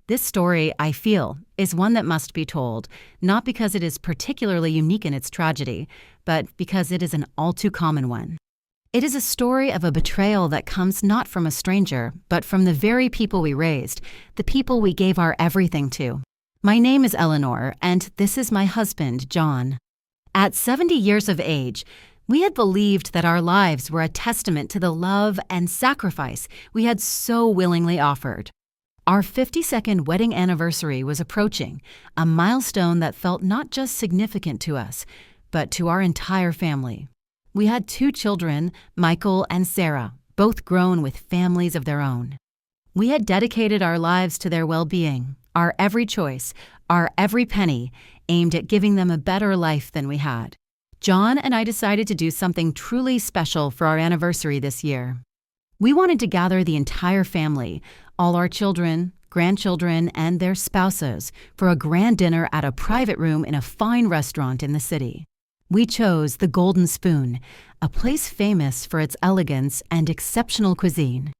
This story, I feel, is one that must be told, not because it is particularly unique in its tragedy, but because it is an all too common one. It is a story of a betrayal that comes not from a stranger, but from the very people we raised, the people we gave our everything to. My name is Eleanor, and this is my husband, John. At 70 years of age, we had believed that our lives were a testament to the love and sacrifice we had so willingly offered. Our 52nd wedding anniversary was approaching, a milestone that felt not just significant to us, but to our entire family. We had 2 children, Michael and Sarah, both grown with families of their own. We had dedicated our lives to their well-being, our every choice, our every penny, aimed at giving them a better life than we had. John and I decided to do something truly special for our anniversary this year. We wanted to gather the entire family, all our children, grandchildren, and their spouses, for a grand dinner at a private room in a fine restaurant in the city. We chose the Golden Spoon, a place famous for its elegance and exceptional cuisine.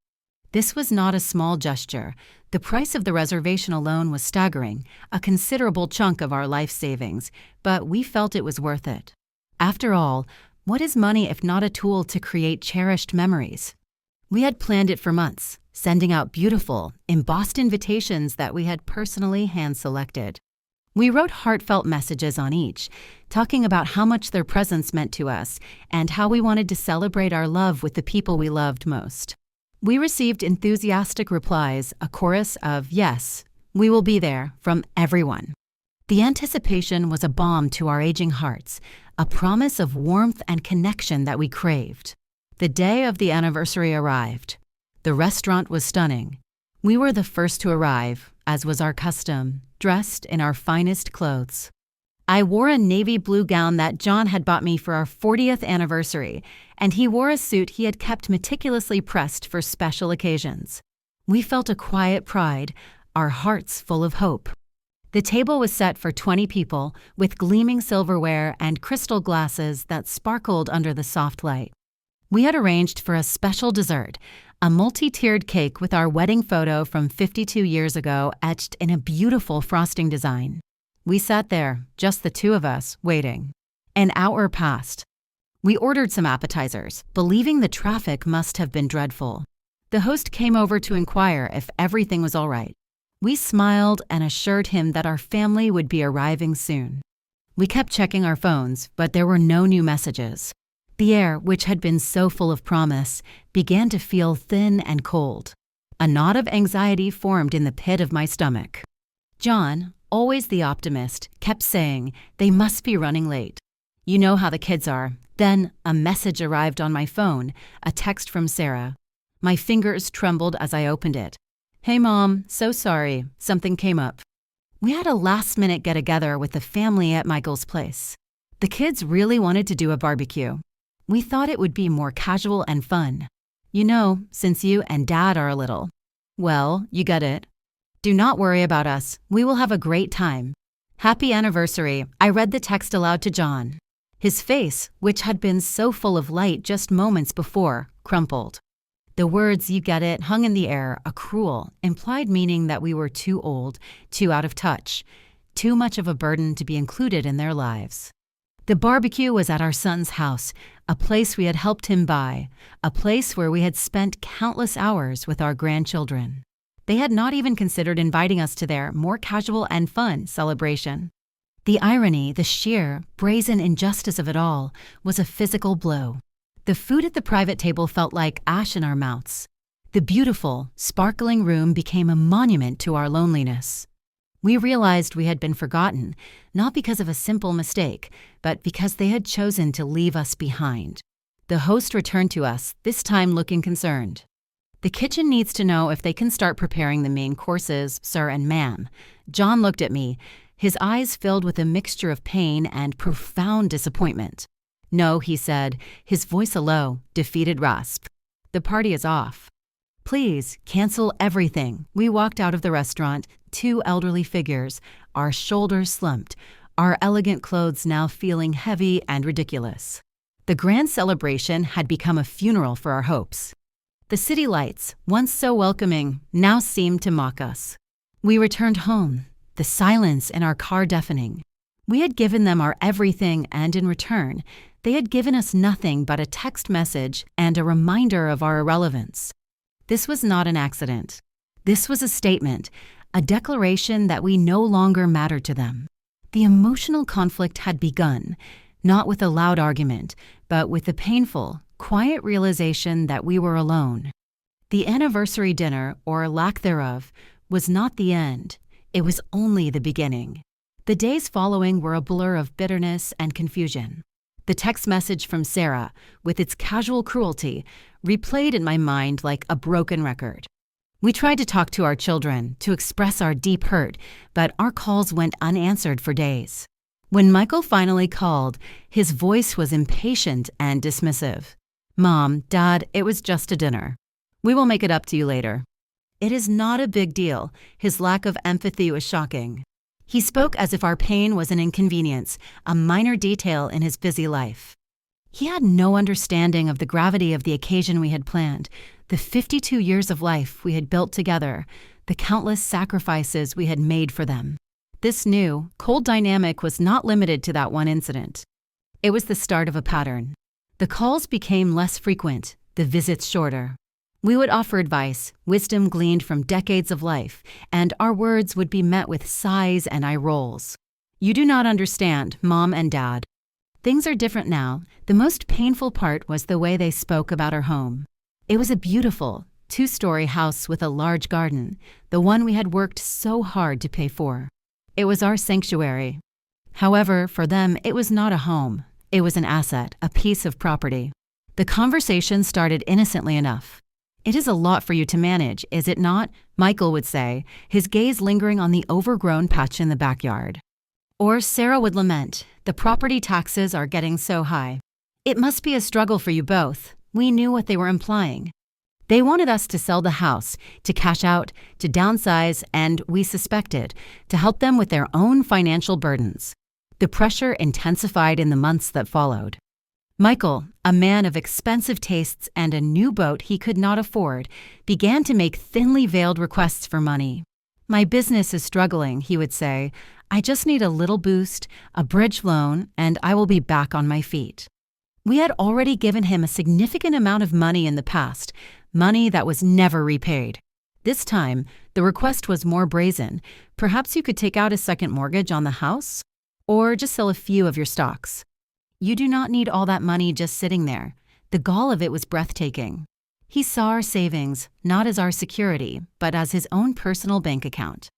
This was not a small gesture. The price of the reservation alone was staggering, a considerable chunk of our life savings, but we felt it was worth it. After all, what is money if not a tool to create cherished memories? We had planned it for months, sending out beautiful, embossed invitations that we had personally hand-selected. We wrote heartfelt messages on each, talking about how much their presence meant to us and how we wanted to celebrate our love with the people we loved most. We received enthusiastic replies, a chorus of "Yes, we will be there" from everyone. The anticipation was a balm to our aging hearts, a promise of warmth and connection that we craved. The day of the anniversary arrived. The restaurant was stunning. We were the first to arrive, as was our custom, dressed in our finest clothes. I wore a navy blue gown that John had bought me for our 40th anniversary, and he wore a suit he had kept meticulously pressed for special occasions. We felt a quiet pride, our hearts full of hope. The table was set for 20 people, with gleaming silverware and crystal glasses that sparkled under the soft light. We had arranged for a special dessert, a multi-tiered cake with our wedding photo from 52 years ago etched in a beautiful frosting design. We sat there, just the 2 of us, waiting. An hour passed. We ordered some appetizers, believing the traffic must have been dreadful. The host came over to inquire if everything was all right. We smiled and assured him that our family would be arriving soon. We kept checking our phones, but there were no new messages. The air, which had been so full of promise, began to feel thin and cold. A knot of anxiety formed in the pit of my stomach. John, always the optimist, kept saying, "They must be running late." You know how the kids are. Then a message arrived on my phone, a text from Sarah. My fingers trembled as I opened it. "Hey Mom, so sorry, something came up." We had a last-minute get-together with the family at Michael's place. The kids really wanted to do a barbecue. We thought it would be more casual and fun. You know, since you and Dad are a little. Well, you get it. "Do not worry about us. We will have a great time. Happy anniversary." I read the text aloud to John. His face, which had been so full of light just moments before, crumpled. The words "you get it" hung in the air, a cruel, implied meaning that we were too old, too out of touch, too much of a burden to be included in their lives. The barbecue was at our son's house, a place we had helped him buy, a place where we had spent countless hours with our grandchildren. They had not even considered inviting us to their more casual and fun celebration. The irony, the sheer, brazen injustice of it all, was a physical blow. The food at the private table felt like ash in our mouths. The beautiful, sparkling room became a monument to our loneliness. We realized we had been forgotten, not because of a simple mistake, but because they had chosen to leave us behind. The host returned to us, this time looking concerned. "The kitchen needs to know if they can start preparing the main courses, sir and ma'am." John looked at me, his eyes filled with a mixture of pain and profound disappointment. "No," he said, his voice a low, defeated rasp. "The party is off. Please cancel everything." We walked out of the restaurant, 2 elderly figures, our shoulders slumped, our elegant clothes now feeling heavy and ridiculous. The grand celebration had become a funeral for our hopes. The city lights, once so welcoming, now seemed to mock us. We returned home, the silence in our car deafening. We had given them our everything, and in return, they had given us nothing but a text message and a reminder of our irrelevance. This was not an accident. This was a statement, a declaration that we no longer mattered to them. The emotional conflict had begun, not with a loud argument, but with the painful, quiet realization that we were alone. The anniversary dinner, or lack thereof, was not the end. It was only the beginning. The days following were a blur of bitterness and confusion. The text message from Sarah, with its casual cruelty, replayed in my mind like a broken record. We tried to talk to our children, to express our deep hurt, but our calls went unanswered for days. When Michael finally called, his voice was impatient and dismissive. "Mom, Dad, it was just a dinner. We will make it up to you later." It is not a big deal. His lack of empathy was shocking. He spoke as if our pain was an inconvenience, a minor detail in his busy life. He had no understanding of the gravity of the occasion we had planned, the 52 years of life we had built together, the countless sacrifices we had made for them. This new, cold dynamic was not limited to that one incident. It was the start of a pattern. The calls became less frequent, the visits shorter. We would offer advice, wisdom gleaned from decades of life, and our words would be met with sighs and eye rolls. "You do not understand, Mom and Dad." Things are different now. The most painful part was the way they spoke about our home. It was a beautiful, 2-story house with a large garden, the one we had worked so hard to pay for. It was our sanctuary. However, for them, it was not a home. It was an asset, a piece of property. The conversation started innocently enough. "It is a lot for you to manage, is it not?" Michael would say, his gaze lingering on the overgrown patch in the backyard. Or Sarah would lament, "The property taxes are getting so high. It must be a struggle for you both." We knew what they were implying. They wanted us to sell the house, to cash out, to downsize, and, we suspected, to help them with their own financial burdens. The pressure intensified in the months that followed. Michael, a man of expensive tastes and a new boat he could not afford, began to make thinly veiled requests for money. "My business is struggling," he would say. "I just need a little boost, a bridge loan, and I will be back on my feet." We had already given him a significant amount of money in the past, money that was never repaid. This time, the request was more brazen. "Perhaps you could take out a second mortgage on the house? Or just sell a few of your stocks. You do not need all that money just sitting there." The gall of it was breathtaking. He saw our savings not as our security, but as his own personal bank account.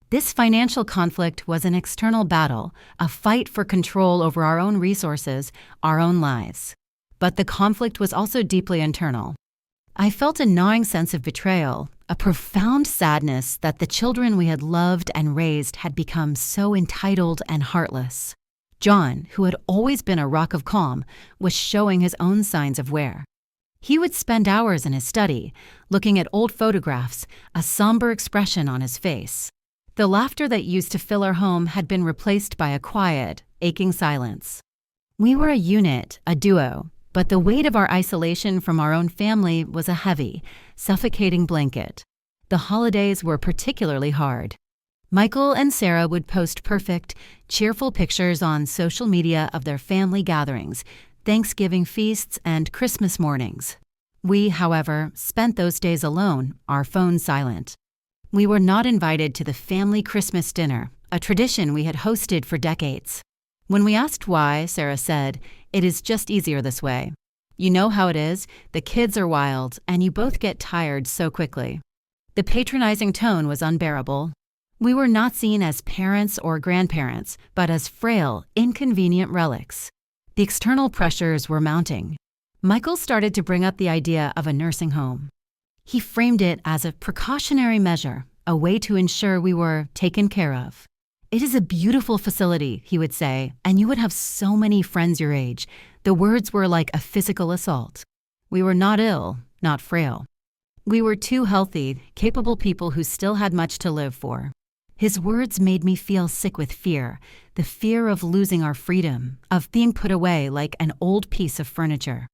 This financial conflict was an external battle, a fight for control over our own resources, our own lives. But the conflict was also deeply internal. I felt a gnawing sense of betrayal, a profound sadness that the children we had loved and raised had become so entitled and heartless. John, who had always been a rock of calm, was showing his own signs of wear. He would spend hours in his study, looking at old photographs, a somber expression on his face. The laughter that used to fill our home had been replaced by a quiet, aching silence. We were a unit, a duo, but the weight of our isolation from our own family was a heavy, suffocating blanket. The holidays were particularly hard. Michael and Sarah would post perfect, cheerful pictures on social media of their family gatherings, Thanksgiving feasts, and Christmas mornings. We, however, spent those days alone, our phones silent. We were not invited to the family Christmas dinner, a tradition we had hosted for decades. When we asked why, Sarah said, "It is just easier this way. You know how it is, the kids are wild, and you both get tired so quickly." The patronizing tone was unbearable. We were not seen as parents or grandparents, but as frail, inconvenient relics. The external pressures were mounting. Michael started to bring up the idea of a nursing home. He framed it as a precautionary measure, a way to ensure we were taken care of. "It is a beautiful facility," he would say, "and you would have so many friends your age." The words were like a physical assault. We were not ill, not frail. We were two healthy, capable people who still had much to live for. His words made me feel sick with fear, the fear of losing our freedom, of being put away like an old piece of furniture.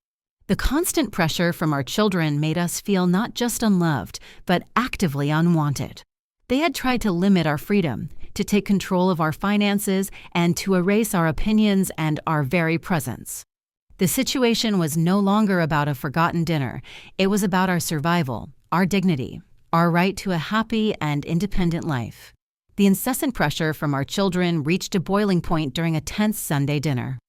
The constant pressure from our children made us feel not just unloved, but actively unwanted. They had tried to limit our freedom, to take control of our finances, and to erase our opinions and our very presence. The situation was no longer about a forgotten dinner. It was about our survival, our dignity, our right to a happy and independent life. The incessant pressure from our children reached a boiling point during a tense Sunday dinner.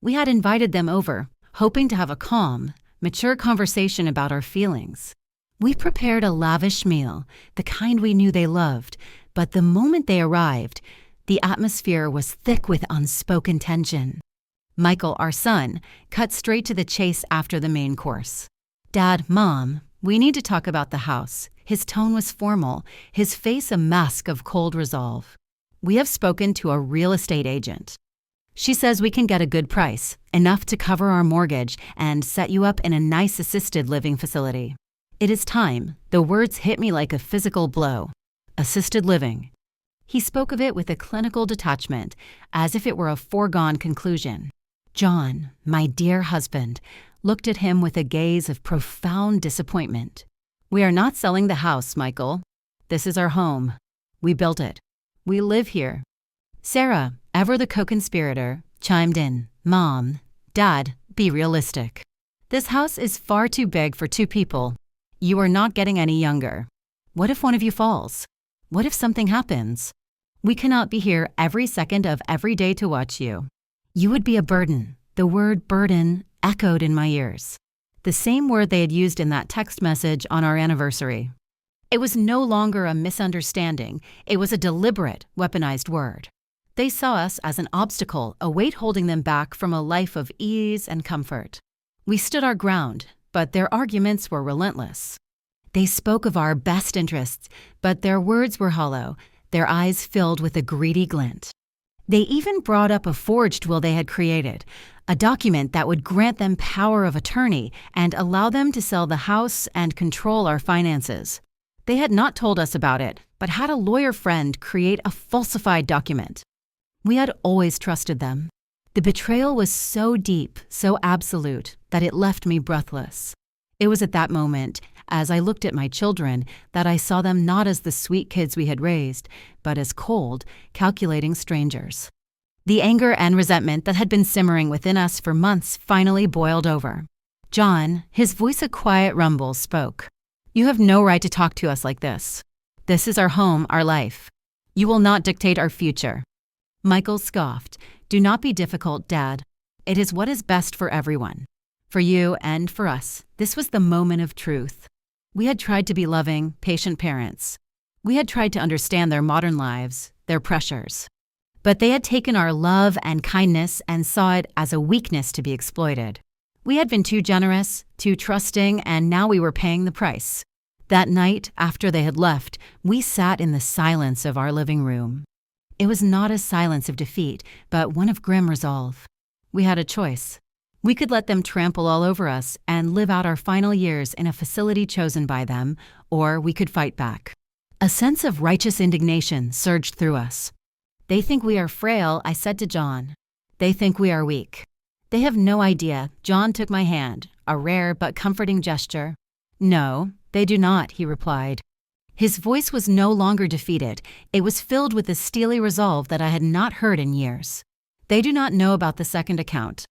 We had invited them over, hoping to have a calm, mature conversation about our feelings. We prepared a lavish meal, the kind we knew they loved, but the moment they arrived, the atmosphere was thick with unspoken tension. Michael, our son, cut straight to the chase after the main course. "Dad, Mom, we need to talk about the house." His tone was formal, his face a mask of cold resolve. "We have spoken to a real estate agent. She says we can get a good price, enough to cover our mortgage and set you up in a nice assisted living facility." It is time. The words hit me like a physical blow. Assisted living. He spoke of it with a clinical detachment, as if it were a foregone conclusion. John, my dear husband, looked at him with a gaze of profound disappointment. "We are not selling the house, Michael. This is our home. We built it. We live here." Sarah, ever the co-conspirator, chimed in. "Mom, Dad, be realistic. This house is far too big for two people. You are not getting any younger. What if one of you falls? What if something happens? We cannot be here every second of every day to watch you. You would be a burden." The word burden echoed in my ears. The same word they had used in that text message on our anniversary. It was no longer a misunderstanding. It was a deliberate, weaponized word. They saw us as an obstacle, a weight holding them back from a life of ease and comfort. We stood our ground, but their arguments were relentless. They spoke of our best interests, but their words were hollow, their eyes filled with a greedy glint. They even brought up a forged will they had created, a document that would grant them power of attorney and allow them to sell the house and control our finances. They had not told us about it, but had a lawyer friend create a falsified document. We had always trusted them. The betrayal was so deep, so absolute, that it left me breathless. It was at that moment, as I looked at my children, that I saw them not as the sweet kids we had raised, but as cold, calculating strangers. The anger and resentment that had been simmering within us for months finally boiled over. John, his voice a quiet rumble, spoke. "You have no right to talk to us like this. This is our home, our life. You will not dictate our future." Michael scoffed. "Do not be difficult, Dad. It is what is best for everyone. For you and for us, this was the moment of truth. We had tried to be loving, patient parents. We had tried to understand their modern lives, their pressures. But they had taken our love and kindness and saw it as a weakness to be exploited. We had been too generous, too trusting, and now we were paying the price. That night, after they had left, we sat in the silence of our living room. It was not a silence of defeat, but one of grim resolve. We had a choice. We could let them trample all over us and live out our final years in a facility chosen by them, or we could fight back. A sense of righteous indignation surged through us. "They think we are frail," I said to John. "They think we are weak. They have no idea." John took my hand, a rare but comforting gesture. "No, they do not," he replied. His voice was no longer defeated. It was filled with a steely resolve that I had not heard in years. "They do not know about the second account."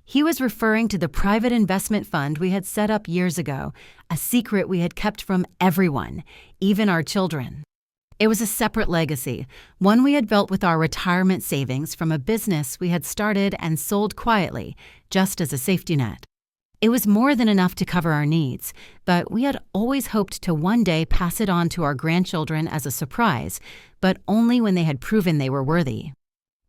He was referring to the private investment fund we had set up years ago, a secret we had kept from everyone, even our children. It was a separate legacy, one we had built with our retirement savings from a business we had started and sold quietly, just as a safety net. It was more than enough to cover our needs, but we had always hoped to one day pass it on to our grandchildren as a surprise, but only when they had proven they were worthy.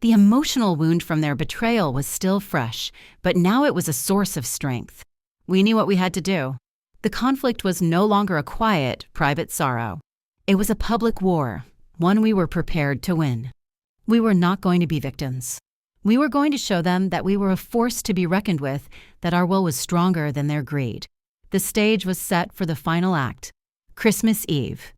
The emotional wound from their betrayal was still fresh, but now it was a source of strength. We knew what we had to do. The conflict was no longer a quiet, private sorrow. It was a public war, one we were prepared to win. We were not going to be victims. We were going to show them that we were a force to be reckoned with, that our will was stronger than their greed. The stage was set for the final act, Christmas Eve.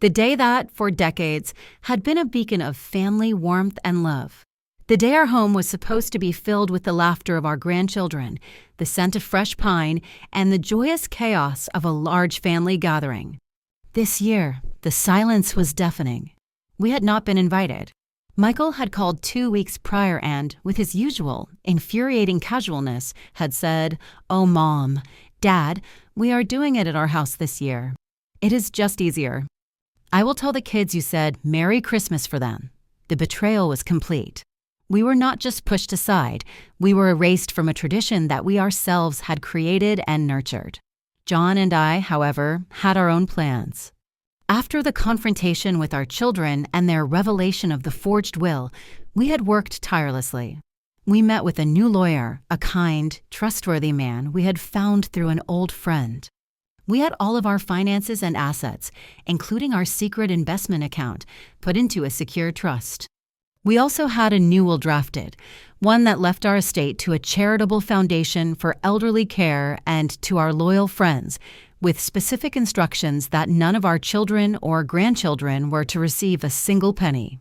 The day that, for decades, had been a beacon of family warmth and love. The day our home was supposed to be filled with the laughter of our grandchildren, the scent of fresh pine, and the joyous chaos of a large family gathering. This year, the silence was deafening. We had not been invited. Michael had called 2 weeks prior and, with his usual, infuriating casualness, had said, "Oh, Mom, Dad, we are doing it at our house this year. It is just easier. I will tell the kids you said Merry Christmas for them." The betrayal was complete. We were not just pushed aside, we were erased from a tradition that we ourselves had created and nurtured. John and I, however, had our own plans. After the confrontation with our children and their revelation of the forged will, we had worked tirelessly. We met with a new lawyer, a kind, trustworthy man we had found through an old friend. We had all of our finances and assets, including our secret investment account, put into a secure trust. We also had a new will drafted, one that left our estate to a charitable foundation for elderly care and to our loyal friends, with specific instructions that none of our children or grandchildren were to receive a single penny.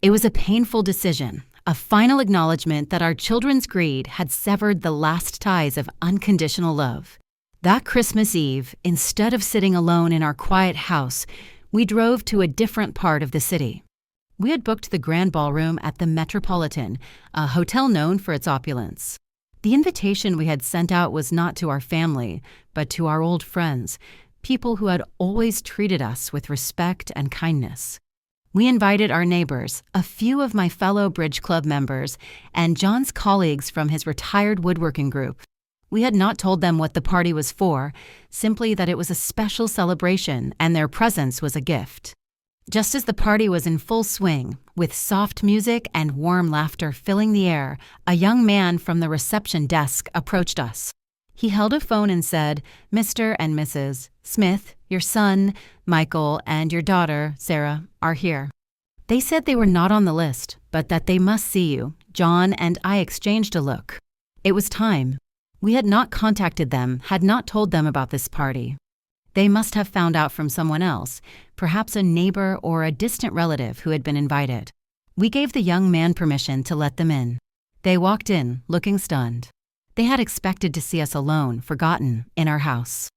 It was a painful decision, a final acknowledgement that our children's greed had severed the last ties of unconditional love. That Christmas Eve, instead of sitting alone in our quiet house, we drove to a different part of the city. We had booked the Grand Ballroom at the Metropolitan, a hotel known for its opulence. The invitation we had sent out was not to our family, but to our old friends, people who had always treated us with respect and kindness. We invited our neighbors, a few of my fellow Bridge Club members, and John's colleagues from his retired woodworking group. We had not told them what the party was for, simply that it was a special celebration and their presence was a gift. Just as the party was in full swing, with soft music and warm laughter filling the air, a young man from the reception desk approached us. He held a phone and said, "Mr. and Mrs. Smith, your son, Michael, and your daughter, Sarah, are here. They said they were not on the list, but that they must see you." John and I exchanged a look. It was time. We had not contacted them, had not told them about this party. They must have found out from someone else, perhaps a neighbor or a distant relative who had been invited. We gave the young man permission to let them in. They walked in, looking stunned. They had expected to see us alone, forgotten, in our house.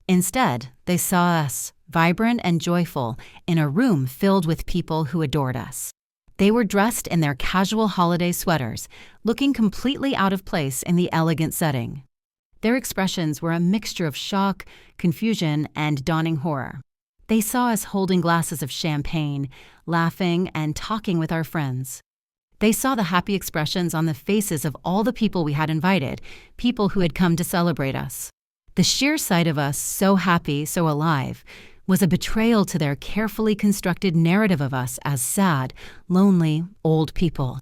Instead, they saw us, vibrant and joyful, in a room filled with people who adored us. They were dressed in their casual holiday sweaters, looking completely out of place in the elegant setting. Their expressions were a mixture of shock, confusion, and dawning horror. They saw us holding glasses of champagne, laughing, and talking with our friends. They saw the happy expressions on the faces of all the people we had invited, people who had come to celebrate us. The sheer sight of us, so happy, so alive, was a betrayal to their carefully constructed narrative of us as sad, lonely, old people.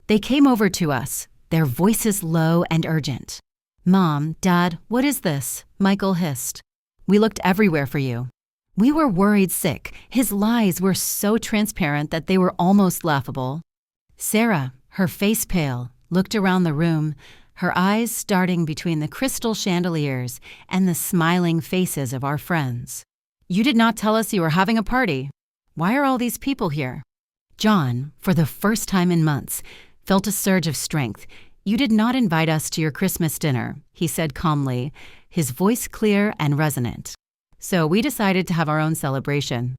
They came over to us, their voices low and urgent. "Mom, Dad, what is this?" Michael hissed. "We looked everywhere for you." We were worried sick. His lies were so transparent that they were almost laughable. Sarah, her face pale, looked around the room, her eyes starting between the crystal chandeliers and the smiling faces of our friends. "You did not tell us you were having a party. Why are all these people here?" John, for the first time in months, felt a surge of strength. "You did not invite us to your Christmas dinner," he said calmly, his voice clear and resonant. "So we decided to have our own celebration.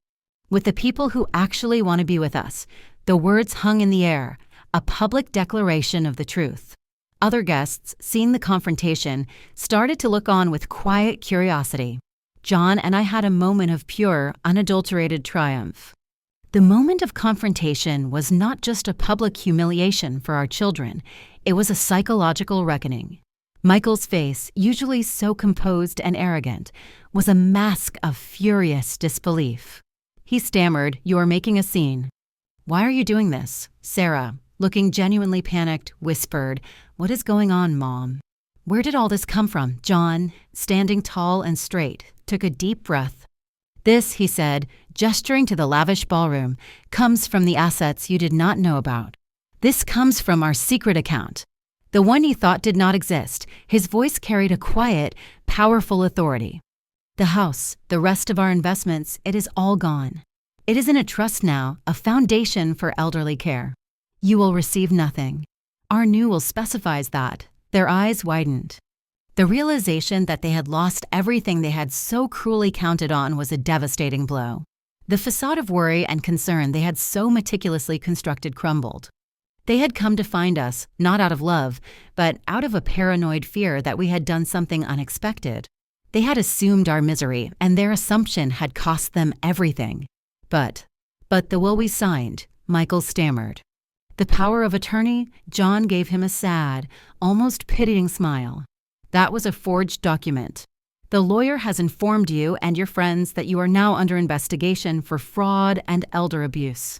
With the people who actually want to be with us." The words hung in the air, a public declaration of the truth. Other guests, seeing the confrontation, started to look on with quiet curiosity. John and I had a moment of pure, unadulterated triumph. The moment of confrontation was not just a public humiliation for our children, it was a psychological reckoning. Michael's face, usually so composed and arrogant, was a mask of furious disbelief. He stammered, "You are making a scene." "Why are you doing this?" Sarah, looking genuinely panicked, whispered, "What is going on, Mom?" "Where did all this come from?" John, standing tall and straight, took a deep breath. "This," he said, gesturing to the lavish ballroom, "comes from the assets you did not know about. This comes from our secret account. The one you thought did not exist." His voice carried a quiet, powerful authority. "The house, the rest of our investments, it is all gone. It is in a trust now, a foundation for elderly care. You will receive nothing. Our new will specifies that." Their eyes widened. The realization that they had lost everything they had so cruelly counted on was a devastating blow. The facade of worry and concern they had so meticulously constructed crumbled. They had come to find us, not out of love, but out of a paranoid fear that we had done something unexpected. They had assumed our misery, and their assumption had cost them everything. But the will we signed, Michael stammered. The power of attorney, John gave him a sad, almost pitying smile. That was a forged document. The lawyer has informed you and your friends that you are now under investigation for fraud and elder abuse.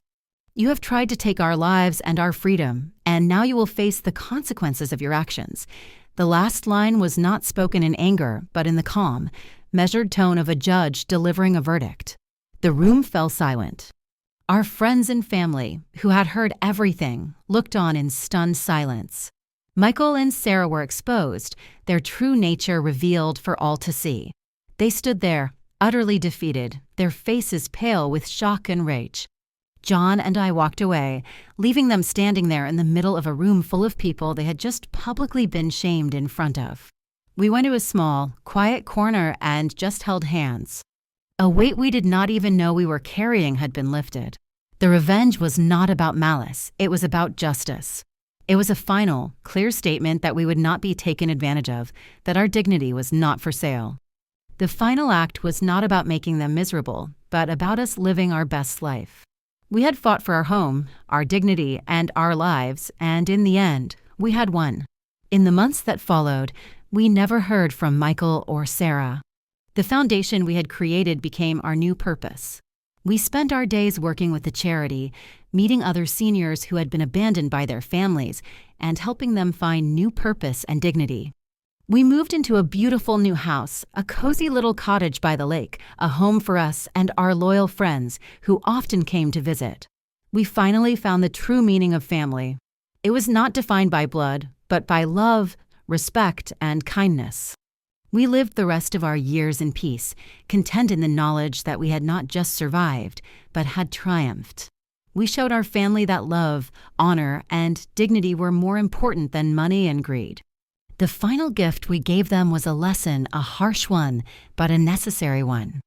You have tried to take our lives and our freedom, and now you will face the consequences of your actions. The last line was not spoken in anger, but in the calm, measured tone of a judge delivering a verdict. The room fell silent. Our friends and family, who had heard everything, looked on in stunned silence. Michael and Sarah were exposed, their true nature revealed for all to see. They stood there, utterly defeated, their faces pale with shock and rage. John and I walked away, leaving them standing there in the middle of a room full of people they had just publicly been shamed in front of. We went to a small, quiet corner and just held hands. A weight we did not even know we were carrying had been lifted. The revenge was not about malice, it was about justice. It was a final, clear statement that we would not be taken advantage of, that our dignity was not for sale. The final act was not about making them miserable, but about us living our best life. We had fought for our home, our dignity, and our lives, and in the end, we had won. In the months that followed, we never heard from Michael or Sarah. The foundation we had created became our new purpose. We spent our days working with the charity, meeting other seniors who had been abandoned by their families, and helping them find new purpose and dignity. We moved into a beautiful new house, a cozy little cottage by the lake, a home for us and our loyal friends who often came to visit. We finally found the true meaning of family. It was not defined by blood, but by love, respect, and kindness. We lived the rest of our years in peace, content in the knowledge that we had not just survived, but had triumphed. We showed our family that love, honor, and dignity were more important than money and greed. The final gift we gave them was a lesson, a harsh one, but a necessary one.